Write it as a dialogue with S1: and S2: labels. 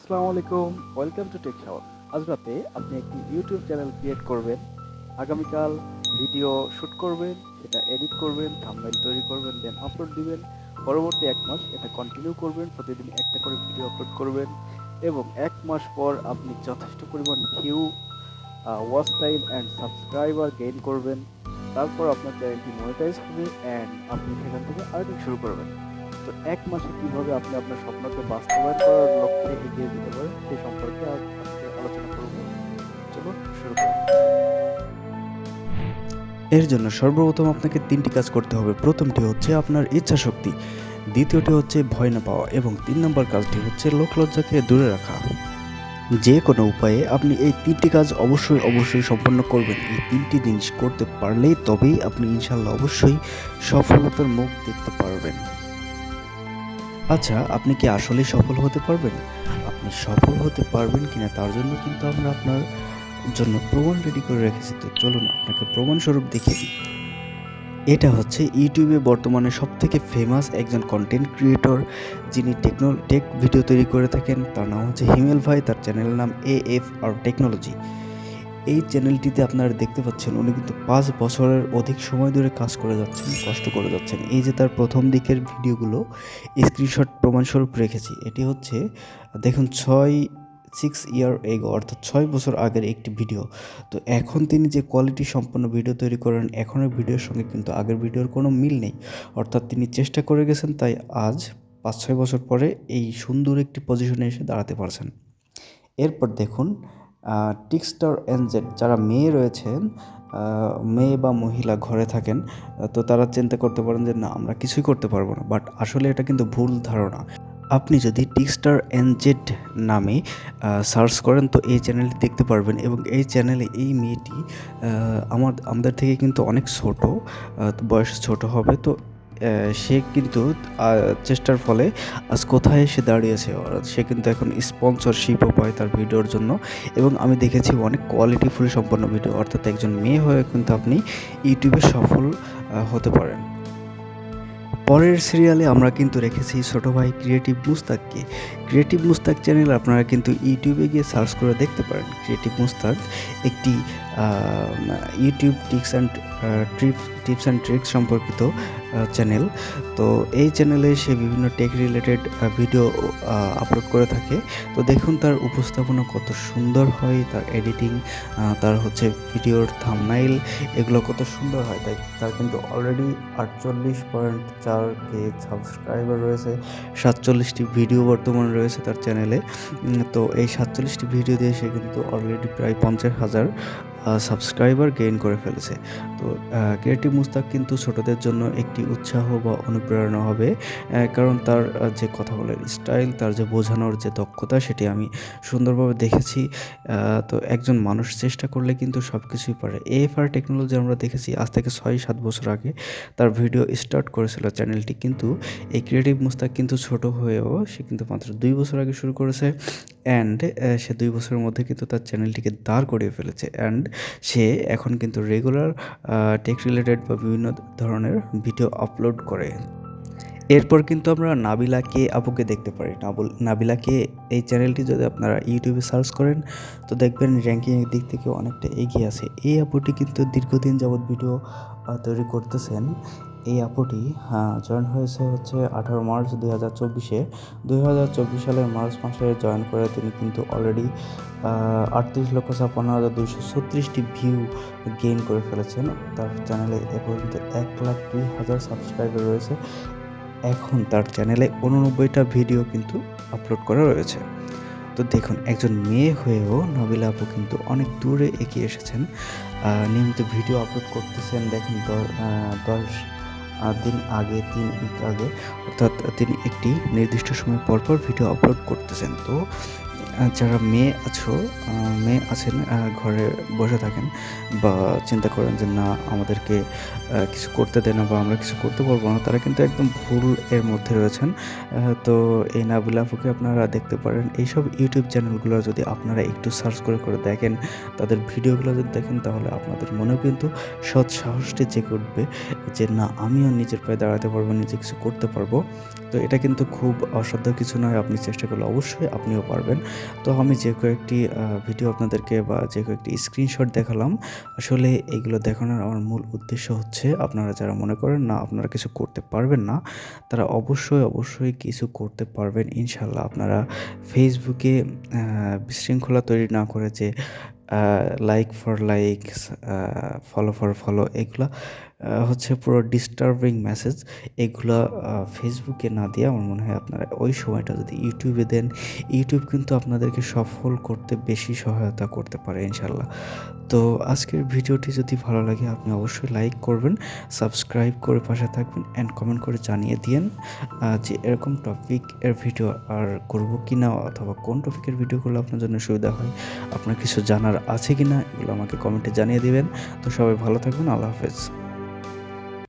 S1: আসসালামু আলাইকুম, welcome to take shower. আজ রাতে আপনি একটি ইউটিউব চ্যানেল ক্রিয়েট করবেন। আগামীকাল ভিডিও শ্যুট করবেন, সেটা এডিট করবেন, থাম্বনেইল তৈরি করবেন, দেন আপলোড দিবেন। পরবর্তী ১ মাস এটা কন্টিনিউ করবেন, প্রতিদিন একটা করে ভিডিও আপলোড করবেন এবং ১ মাস পর আপনি যথেষ্ট পরিমাণ view, watch time and subscriber gain করবেন। তারপর আপনার চ্যানেলটি মনিটাইজ হবে অ্যান্ড আপনি সেখান থেকে আর্নিং শুরু করবেন। তো ১ মাসে কিভাবে আপনি আপনার স্বপ্নকে বাস্তবায়ন করার লক্ষ্যে এগিয়ে যেতে পারেন সে সম্পর্কে আজকে আলোচনা করব। চলুন শুরু করা যাক।
S2: এর জন্য সর্বপ্রথম আপনাকে ৩টি কাজ করতে হবে। প্রথমটি হচ্ছে আপনার ইচ্ছাশক্তি, দ্বিতীয়টি হচ্ছে ভয় না পাওয়া এবং ৩ নম্বর কাজটি হচ্ছে লোকলজ্জাকে দূরে রাখা। যে কোনো উপায়ে আপনি এই ৩টি কাজ অবশ্যই সম্পন্ন করবেন। এই ৩টি জিনিস করতে পারলেই তবেই আপনি ইনশাআল্লাহ অবশ্যই সফলতার মুখ দেখতে পারবেন। আচ্ছা, আপনি কি আসলেই সফল হতে পারবেন? আপনি সফল হতে পারবেন কিনা তার জন্য কিন্তু আমরা আপনার জন্য প্রমাণ রেডি করে রেখেছি। তো চলুন আপনাকে প্রমাণস্বরূপ দেখিয়ে দিই। এটা হচ্ছে ইউটিউবে বর্তমানে সবথেকে ফেমাস একজন কন্টেন্ট ক্রিয়েটর, যিনি টেক ভিডিও তৈরি করে থাকেন। তার নাম হচ্ছে হিমেল ভাই। তার চ্যানেলের নাম AFR টেকনোলজি। এই চ্যানেলটিতে আপনারা দেখতে পাচ্ছেন উনি কিন্তু ৫ বছরের অধিক সময় ধরে কাজ করে যাচ্ছেন, কষ্ট করে যাচ্ছেন। এই যে তার প্রথম দিকের ভিডিওগুলো স্ক্রিনশট প্রমাণস্বরূপ রেখেছি। এটি হচ্ছে দেখুন 6 ইয়ার এগো, অর্থাৎ ৬ বছর আগের একটি ভিডিও। তো এখন তিনি যে কোয়ালিটি সম্পন্ন ভিডিও তৈরি করেন, এখনের ভিডিওর সঙ্গে কিন্তু আগের ভিডিওর কোনো মিল নেই। অর্থাৎ তিনি চেষ্টা করে গেছেন, তাই আজ ৫-৬ বছর পরে এই সুন্দর একটি পজিশনে এসে দাঁড়াতে পারছেন। এরপর দেখুন টিকস্টার এনজেড, যারা মেয়ে রয়েছেন, মেয়ে বা মহিলা ঘরে থাকেন, তো তারা চিন্তা করতে পারেন যে না, আমরা কিছুই করতে পারবো না। বাট আসলে এটা কিন্তু ভুল ধারণা। আপনি যদি টিকস্টার এনজেড নামে সার্চ করেন তো এই চ্যানেলটি দেখতে পারবেন এবং এই চ্যানেলে এই মেয়েটি আমাদের থেকে কিন্তু অনেক ছোট, বয়সে ছোট হবে। তো সে কিন্তু চেষ্টার ফলে আজ কোথায় এসে দাঁড়িয়েছে। সে কিন্তু এখন স্পন্সরশিপও পায় তার ভিডিওর জন্য এবং আমি দেখেছি অনেক কোয়ালিটিফুল সম্পন্ন ভিডিও। অর্থাৎ একজন মেয়ে হয়ে কিন্তু আপনি ইউটিউবে সফল হতে পারেন। পরের সিরিয়ালে আমরা কিন্তু রেখেছি ছোটো ভাই ক্রিয়েটিভ মুস্তাককে। ক্রিয়েটিভ মুস্তাক চ্যানেল আপনারা কিন্তু ইউটিউবে গিয়ে সার্চ করে দেখতে পারেন। ক্রিয়েটিভ মুস্তাক একটি ইউটিউব টিপস অ্যান্ড ট্রিক্স সম্পর্কিত চ্যানেল। তো এই চ্যানেলে সে বিভিন্ন টেক রিলেটেড ভিডিও আপলোড করে থাকে। তো দেখুন তার উপস্থাপনা কত সুন্দর হয়, তার এডিটিং, তার হচ্ছে ভিডিওর থাম্বনেইল, এগুলো কত সুন্দর হয়। তাই তার কিন্তু অলরেডি 48.4K সাবস্ক্রাইবার রয়েছে, 47টি ভিডিও বর্তমানে রয়েছে তার চ্যানেলে। তো এই 47টি ভিডিও দিয়ে সে কিন্তু অলরেডি প্রায় 50,000 সাবস্ক্রাইবার গেইন করে ফেলেছে। তো ক্রিয়েটিভ মুস্তাক কিন্তু ছোটদের জন্য একটি উৎসাহ বা অনুপ্রেরণা হবে, কারণ তার যে কথা বলার স্টাইল, তার যে বোঝানোর যে দক্ষতা, সেটি আমি সুন্দরভাবে দেখেছি। তো একজন মানুষ চেষ্টা করলে কিন্তু সব কিছুই পারে। AFR টেকনোলজি আমরা দেখেছি আজ থেকে ৬-৭ বছর আগে তার ভিডিও স্টার্ট করেছিল চ্যানেলটি, কিন্তু এই ক্রিয়েটিভ মুস্তাক কিন্তু ছোট হয়েও সে কিন্তু মাত্র ২ বছর আগে শুরু করেছে অ্যান্ড সে ২ বছরের মধ্যে কিন্তু তার চ্যানেলটিকে দাঁড় করিয়ে ফেলেছে অ্যান্ড সে এখন কিন্তু রেগুলার টেক রিলেটেড বা বিভিন্ন ধরনের ভিডিও আপলোড করে। এরপর কিন্তু আমরা নাবিলা কে আপুকে দেখতে পারি। নাবিলা কে, এই চ্যানেলটি যদি আপনারা ইউটিউবে সার্চ করেন তো দেখবেন র্যাঙ্কিংয়ের দিক থেকে অনেকটা এগিয়ে আছে। এই আপুটি কিন্তু দীর্ঘদিন যাবৎ ভিডিও তৈরি করতেছেন। এই আপুটি জয়েন হয়েছে হচ্ছে 18 মার্চ 2024-এ। 2024 সালের মার্চ মাসে জয়েন করে তিনি কিন্তু অলরেডি 38,56,236টি ভিউ গেইন করে ফেলেছেন। তার চ্যানেলে এ পর্যন্ত 1,02,000 সাবস্ক্রাইবার রয়েছে। এখন তার চ্যানেলে 89টা ভিডিও কিন্তু আপলোড করা রয়েছে। তো দেখুন একজন মেয়ে হয়েও নাবিলা আপু কিন্তু অনেক দূরে এগিয়ে এসেছেন। নিয়মিত ভিডিও আপলোড করতেছেন। দেখেন 10 দিন আগে, 3 উইক আগে, অর্থাৎ তিনি একটি নির্দিষ্ট সময় পর ভিডিও আপলোড করতেছেন। তো যারা মেয়ে আছেন, ঘরে বসে থাকেন বা চিন্তা করেন যে না আমাদেরকে কিছু করতে দেয় না বা আমরা কিছু করতে পারবো না, তারা কিন্তু একদম ভুল এর মধ্যে রয়েছেন। তো এই নাবিলা আপুকে আপনারা দেখতে পারেন। এইসব ইউটিউব চ্যানেলগুলো যদি আপনারা একটু সার্চ করে দেখেন, তাদের ভিডিওগুলো যদি দেখেন, তাহলে আপনাদের মনেও কিন্তু সৎ সাহসটি জেগে উঠবে যে না আমিও নিজের পায়ে দাঁড়াতে পারবো, নিজে কিছু করতে পারবো। তো এটা কিন্তু খুব অসাধ্য কিছু নয়, আপনি চেষ্টা করলে অবশ্যই আপনিও পারবেন। তো আমি যে কয়েকটি ভিডিও আপনাদেরকে বা যে কয়েকটি স্ক্রিনশট দেখালাম, আসলে এগুলো দেখানোর আমার মূল উদ্দেশ্য হচ্ছে আপনারা যারা মনে করেন না আপনারা কিছু করতে পারবেন না, তারা অবশ্যই কিছু করতে পারবেন ইনশাল্লাহ। আপনারা ফেসবুকে বিশৃঙ্খলা তৈরি না করে যে like for likes, follow for follow, এগুলা হচ্ছে পুরো ডিস্টার্বিং মেসেজ। এগুলা ফেসবুকে না দিয়ে আমার মনে হয় আপনারা ওই সময়টা যদি ইউটিউবে দেন, ইউটিউব কিন্তু আপনাদেরকে সফল করতে বেশি সহায়তা করতে পারে ইনশাল্লাহ। তো আজকের ভিডিওটি যদি ভালো লাগে আপনি অবশ্যই লাইক করবেন, সাবস্ক্রাইব করে পাশে থাকবেন অ্যান্ড কমেন্ট করে জানিয়ে দিয়েন যে এরকম টপিকের ভিডিও আর করব কি না, অথবা কোন টপিকের ভিডিও করলে আপনার জন্য সুবিধা হয়, আপনার কিছু জানার আছে কি না, এগুলো আমাকে কমেন্টে জানিয়ে দিবেন। তো সবাই ভালো থাকবেন, আল্লাহ হাফেজ।